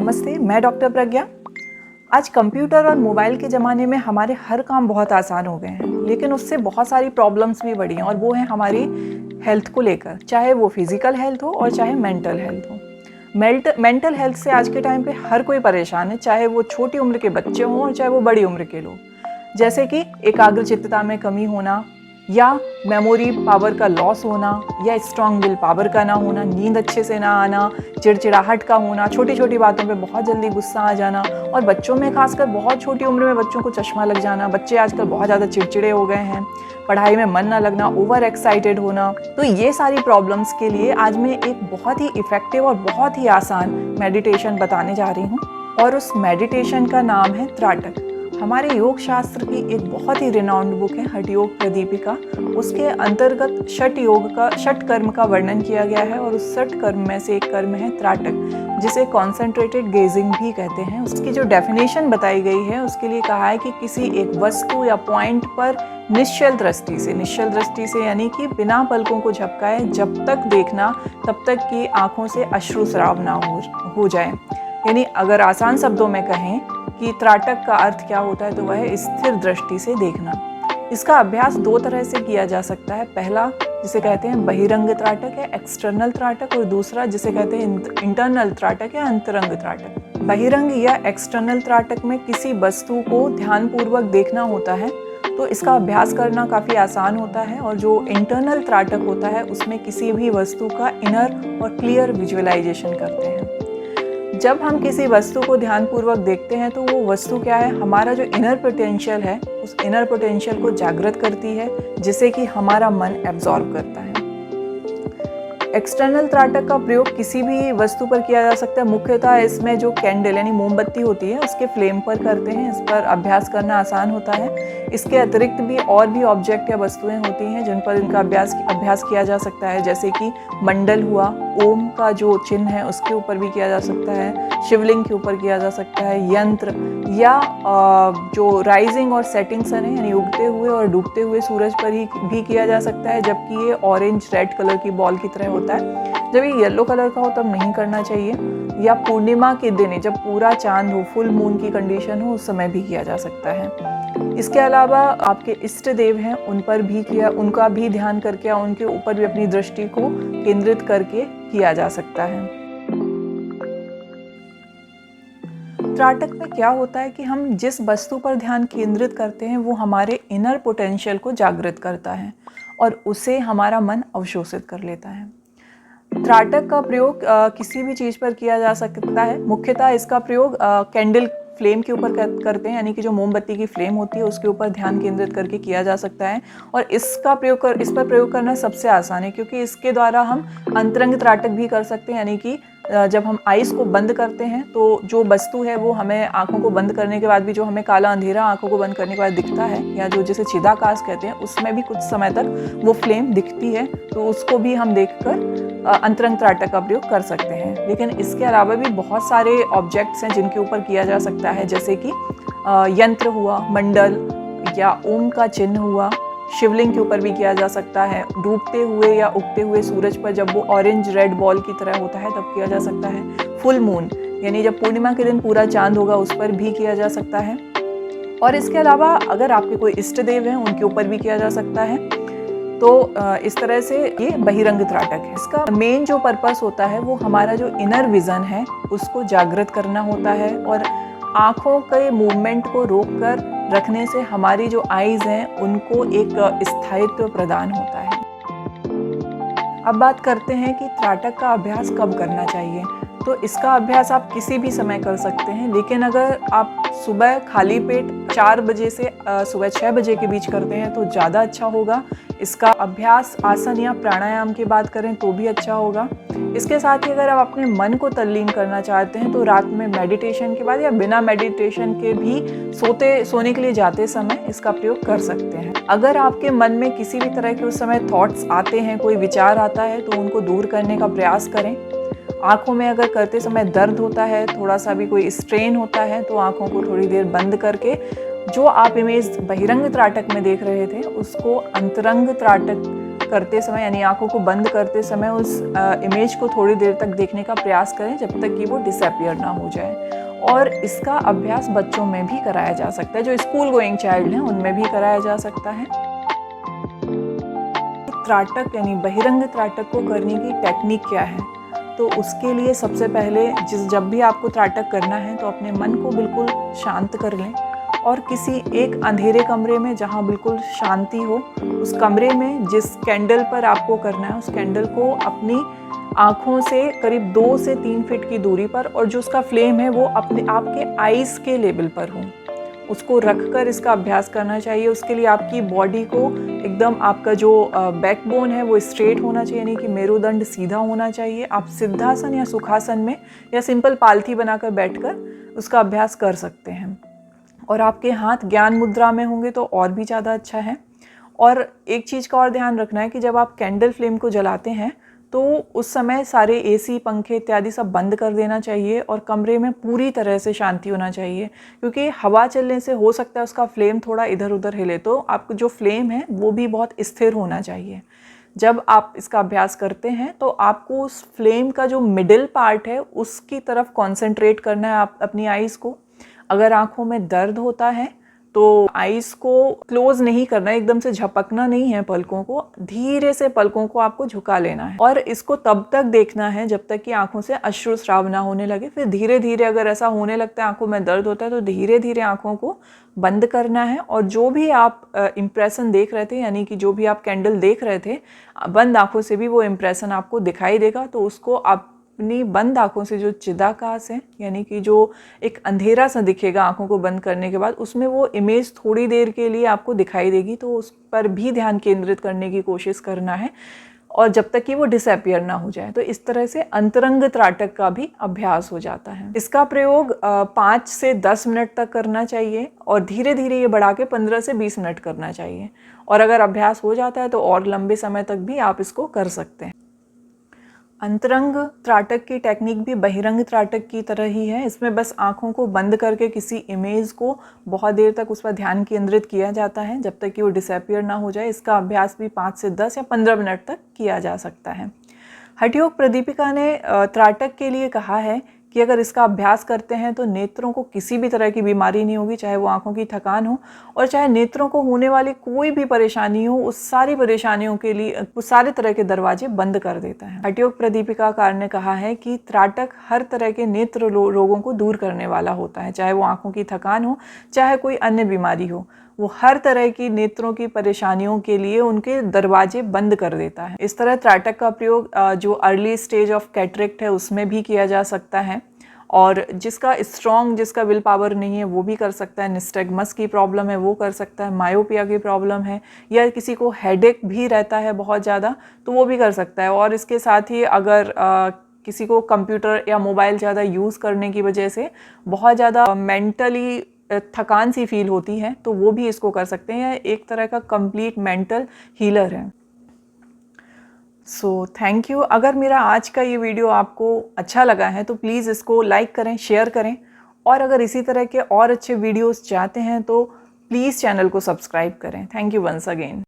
नमस्ते, मैं डॉक्टर प्रज्ञा। आज कंप्यूटर और मोबाइल के ज़माने में हमारे हर काम बहुत आसान हो गए हैं, लेकिन उससे बहुत सारी प्रॉब्लम्स भी बढ़ी हैं और वो हैं हमारी हेल्थ को लेकर, चाहे वो फिज़िकल हेल्थ हो और चाहे मेंटल हेल्थ हो। मेंटल हेल्थ से आज के टाइम पे हर कोई परेशान है, चाहे वो छोटी उम्र के बच्चे हों और चाहे वो बड़ी उम्र के लोग। जैसे कि एकाग्रचित्तता में कमी होना, या मेमोरी पावर का लॉस होना, या स्ट्रॉन्ग विल पावर का ना होना, नींद अच्छे से ना आना, चिड़चिड़ाहट का होना, छोटी छोटी बातों पे बहुत जल्दी गुस्सा आ जाना, और बच्चों में खासकर बहुत छोटी उम्र में बच्चों को चश्मा लग जाना। बच्चे आजकल बहुत ज़्यादा चिड़चिड़े हो गए हैं, पढ़ाई में मन ना लगना, ओवर एक्साइटेड होना। तो ये सारी प्रॉब्लम्स के लिए आज मैं एक बहुत ही इफ़ेक्टिव और बहुत ही आसान मेडिटेशन बताने जा रही हूँ, और उस मेडिटेशन का नाम है त्राटक। हमारे योग शास्त्र की एक बहुत ही रिनाउंड बुक है हठ योग प्रदीपिका। उसके अंतर्गत षट कर्म का वर्णन किया गया है, और उस षट कर्म में से एक कर्म है त्राटक, जिसे कॉन्सेंट्रेटेड गेजिंग भी कहते हैं। उसकी जो डेफिनेशन बताई गई है उसके लिए कहा है कि किसी एक वस्तु या पॉइंट पर निश्चल दृष्टि से यानी कि बिना पलकों को झपकाए जब तक देखना तब तक कि आंखों से अश्रुस्राव ना हो जाए। यानी अगर आसान शब्दों में कहें कि त्राटक का अर्थ क्या होता है, तो वह है स्थिर दृष्टि से देखना। इसका अभ्यास दो तरह से किया जा सकता है। पहला, जिसे कहते हैं बहिरंग त्राटक या एक्सटर्नल त्राटक, और दूसरा जिसे कहते हैं इंटरनल त्राटक या अंतरंग त्राटक। बहिरंग या एक्सटर्नल त्राटक में किसी वस्तु को ध्यानपूर्वक देखना होता है, तो इसका अभ्यास करना काफ़ी आसान होता है। और जो इंटरनल त्राटक होता है उसमें किसी भी वस्तु का इनर और क्लियर विजुअलाइजेशन करते हैं। जब हम किसी वस्तु को ध्यानपूर्वक देखते हैं तो वो वस्तु क्या है, हमारा जो इनर पोटेंशियल है उस इनर पोटेंशियल को जागृत करती है, जिसे कि हमारा मन एब्जॉर्ब करता है। एक्सटर्नल त्राटक का प्रयोग किसी भी वस्तु पर किया जा सकता है। मुख्यतः इसमें जो कैंडल यानी मोमबत्ती होती है उसके फ्लेम पर करते हैं। इस पर अभ्यास करना आसान होता है। इसके अतिरिक्त भी और भी ऑब्जेक्ट या वस्तुएं होती हैं जिन पर इनका अभ्यास किया जा सकता है, जैसे कि मंडल हुआ, ओम का जो चिन्ह है उसके ऊपर भी किया जा सकता है, शिवलिंग के ऊपर किया जा सकता है, यंत्र, या जो राइजिंग और सेटिंग सन है यानी उगते हुए और डूबते हुए सूरज पर ही भी किया जा सकता है, जबकि ये ऑरेंज रेड कलर की बॉल की तरह होता है। जब ये येलो कलर का हो तब नहीं करना चाहिए, या पूर्णिमा के दिन जब पूरा चांद हो, फुल मून की कंडीशन हो, उस समय भी किया जा सकता है। इसके अलावा आपके इष्ट देव हैं उनका भी ध्यान करके या उनके ऊपर भी अपनी दृष्टि को केंद्रित करके किया जा सकता है। त्राटक में क्या होता है कि हम जिस वस्तु पर ध्यान केंद्रित करते हैं वो हमारे इनर पोटेंशियल को जागृत करता है और उसे हमारा मन अवशोषित कर लेता है। त्राटक का प्रयोग किसी भी चीज़ पर किया जा सकता है। मुख्यतः इसका प्रयोग कैंडल फ्लेम के ऊपर करते हैं, यानी कि जो मोमबत्ती की फ्लेम होती है उसके ऊपर ध्यान केंद्रित करके किया जा सकता है। और इस पर प्रयोग करना सबसे आसान है, क्योंकि इसके द्वारा हम अंतरंग त्राटक भी कर सकते हैं। यानी कि जब हम आइस को बंद करते हैं तो जो वस्तु है वो हमें आंखों को बंद करने के बाद भी जो हमें काला अंधेरा आंखों को बंद करने के बाद दिखता है, या जो जिसे चिदाकाश कहते हैं, उसमें भी कुछ समय तक वो फ्लेम दिखती है, तो उसको भी हम देखकर अंतरंग त्राटक का प्रयोग कर सकते हैं। लेकिन इसके अलावा भी बहुत सारे ऑब्जेक्ट्स हैं जिनके ऊपर किया जा सकता है, जैसे कि यंत्र हुआ, मंडल या ओम का चिन्ह हुआ, शिवलिंग के ऊपर भी किया जा सकता है, डूबते हुए या उगते हुए सूरज पर जब वो ऑरेंज रेड बॉल की तरह होता है तब किया जा सकता है, फुल मून यानी जब पूर्णिमा के दिन पूरा चांद होगा उस पर भी किया जा सकता है। और इसके अलावा अगर आपके कोई इष्ट देव हैं उनके ऊपर भी किया जा सकता है। तो इस तरह से ये बहिरंग त्राटक है। इसका मेन जो पर्पस होता है वो हमारा जो इनर विजन है उसको जागृत करना होता है, और आँखों के मूवमेंट को रोककर रखने से हमारी जो आईज हैं उनको एक स्थायित्व प्रदान होता है। अब बात करते हैं कि त्राटक का अभ्यास कब करना चाहिए। तो इसका अभ्यास आप किसी भी समय कर सकते हैं, लेकिन अगर आप सुबह खाली पेट 4 बजे से सुबह 6 बजे के बीच करते हैं तो ज़्यादा अच्छा होगा। इसका अभ्यास आसन या प्राणायाम के बाद करें तो भी अच्छा होगा। इसके साथ ही अगर आप अपने मन को तल्लीन करना चाहते हैं तो रात में मेडिटेशन के बाद या बिना मेडिटेशन के भी सोने के लिए जाते समय इसका प्रयोग कर सकते हैं। अगर आपके मन में किसी भी तरह के उस समय थॉट्स आते हैं, कोई विचार आता है, तो उनको दूर करने का प्रयास करें। आँखों में अगर करते समय दर्द होता है, थोड़ा सा भी कोई स्ट्रेन होता है, तो आँखों को थोड़ी देर बंद करके जो आप इमेज बहिरंग त्राटक में देख रहे थे उसको अंतरंग त्राटक करते समय यानी आँखों को बंद करते समय उस इमेज को थोड़ी देर तक देखने का प्रयास करें जब तक कि वो डिसअपियर ना हो जाए। और इसका अभ्यास बच्चों में भी कराया जा सकता है, जो स्कूल गोइंग चाइल्ड हैं उनमें भी कराया जा सकता है। त्राटक यानी बहिरंग त्राटक को करने की टेक्निक क्या है? तो उसके लिए सबसे पहले जब भी आपको त्राटक करना है तो अपने मन को बिल्कुल शांत कर लें और किसी एक अंधेरे कमरे में जहाँ बिल्कुल शांति हो, उस कमरे में जिस कैंडल पर आपको करना है उस कैंडल को अपनी आँखों से करीब 2 से 3 फीट की दूरी पर, और जो उसका फ्लेम है वो अपने आपके आईज़ के लेवल पर हो, उसको रखकर इसका अभ्यास करना चाहिए। उसके लिए आपकी बॉडी को एकदम, आपका जो बैकबोन है वो स्ट्रेट होना चाहिए, यानी कि मेरुदंड सीधा होना चाहिए। आप सिद्धासन या सुखासन में या सिंपल पालथी बनाकर बैठकर उसका अभ्यास कर सकते हैं। और आपके हाथ ज्ञान मुद्रा में होंगे तो और भी ज़्यादा अच्छा है। और एक चीज़ का और ध्यान रखना है कि जब आप कैंडल फ्लेम को जलाते हैं तो उस समय सारे एसी, पंखे इत्यादि सब बंद कर देना चाहिए और कमरे में पूरी तरह से शांति होना चाहिए, क्योंकि हवा चलने से हो सकता है उसका फ्लेम थोड़ा इधर उधर हिले, तो आपका जो फ्लेम है वो भी बहुत स्थिर होना चाहिए। जब आप इसका अभ्यास करते हैं तो आपको उस फ्लेम का जो मिडिल पार्ट है उसकी तरफ कॉन्सेंट्रेट करना है, आप अपनी आइज़ को। अगर आँखों में दर्द होता है तो आइज़ को क्लोज नहीं करना है, एकदम से झपकना नहीं है पलकों को, धीरे से पलकों को आपको झुका लेना है और इसको तब तक देखना है जब तक कि आंखों से अश्रुस्राव ना होने लगे। फिर धीरे धीरे अगर ऐसा होने लगता है, आंखों में दर्द होता है, तो धीरे धीरे आंखों को बंद करना है और जो भी आप इम्प्रेशन देख रहे थे, यानी कि जो भी आप कैंडल देख रहे थे, बंद आंखों से भी वो इम्प्रेशन आपको दिखाई देगा। तो उसको आप अपनी बंद आँखों से जो चिदाकाश है, यानी कि जो एक अंधेरा सा दिखेगा आँखों को बंद करने के बाद, उसमें वो इमेज थोड़ी देर के लिए आपको दिखाई देगी, तो उस पर भी ध्यान केंद्रित करने की कोशिश करना है और जब तक कि वो डिसअपियर ना हो जाए। तो इस तरह से अंतरंग त्राटक का भी अभ्यास हो जाता है। इसका प्रयोग 5 से 10 मिनट तक करना चाहिए और धीरे धीरे ये बढ़ा के 15 से 20 मिनट करना चाहिए। और अगर अभ्यास हो जाता है तो और लंबे समय तक भी आप इसको कर सकते हैं। अंतरंग त्राटक की टेक्निक भी बहिरंग त्राटक की तरह ही है। इसमें बस आँखों को बंद करके किसी इमेज को बहुत देर तक उस पर ध्यान केंद्रित किया जाता है जब तक कि वो डिसअपियर ना हो जाए। इसका अभ्यास भी 5 से 10 या 15 मिनट तक किया जा सकता है। हठयोग प्रदीपिका ने त्राटक के लिए कहा है कि अगर इसका अभ्यास करते हैं तो नेत्रों को किसी भी तरह की बीमारी नहीं होगी, चाहे वो आंखों की थकान हो और चाहे नेत्रों को होने वाली कोई भी परेशानी हो, उस सारी परेशानियों के लिए उस सारे तरह के दरवाजे बंद कर देता है। हठयोग प्रदीपिकाकार ने कहा है कि त्राटक हर तरह के नेत्र रोगों को दूर करने वाला होता है, चाहे वो आंखों की थकान हो, चाहे कोई अन्य बीमारी हो, वो हर तरह की नेत्रों की परेशानियों के लिए उनके दरवाजे बंद कर देता है। इस तरह त्राटक का प्रयोग जो अर्ली स्टेज ऑफ कैटरेक्ट है उसमें भी किया जा सकता है और जिसका विल पावर नहीं है वो भी कर सकता है। निस्टैग्मस की प्रॉब्लम है वो कर सकता है, मायोपिया की प्रॉब्लम है या किसी को हेडेक भी रहता है बहुत ज़्यादा तो वो भी कर सकता है। और इसके साथ ही अगर किसी को कंप्यूटर या मोबाइल ज़्यादा यूज़ करने की वजह से बहुत ज़्यादा मेंटली थकान सी फील होती है तो वो भी इसको कर सकते हैं। एक तरह का कंप्लीट मेंटल हीलर है। So thank you. अगर मेरा आज का ये वीडियो आपको अच्छा लगा है तो प्लीज़ इसको लाइक करें, शेयर करें और अगर इसी तरह के और अच्छे वीडियोस चाहते हैं तो प्लीज़ चैनल को सब्सक्राइब करें। Thank you once again.